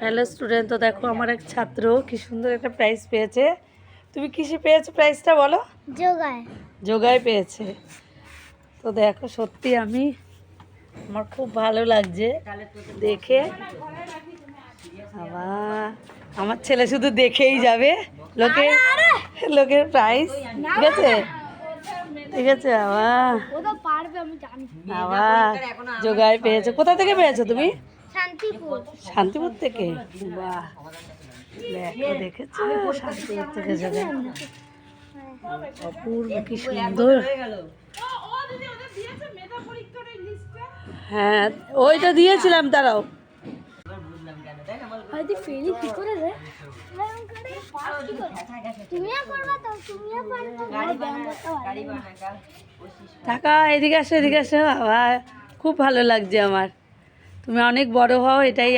Hello student, তো দেখো আমার এক ছাত্র কি সুন্দর একটা প্রাইজ পেয়েছে। তুমি কিসে পেয়েছো প্রাইজটা বলো? যোগায়। যোগায় পেয়েছে। তো দেখো সত্যি আমার খুব ভালো লাগছে দেখে। আবার আমার ছেলে শুধু দেখেই যাবে লোকের প্রাইজ। ঠিক আছে ঠিক আছে। আবার যোগায় পেয়েছে। কোথা থেকে পেয়েছো তুমি? শান্তিপুর থেকে। বাহ, দেখো দেখেছো, শান্তিপুর থেকে যোগায়। অপূর্ব, কি সুন্দর। হ্যাঁ, ওইটা দিয়েছিলাম, তারাও। টাকা এদিকে আসো, এদিকে আসো। বাবা, খুব ভালো লাগছে আমার। তুমি অনেক বড় হও, এটাই।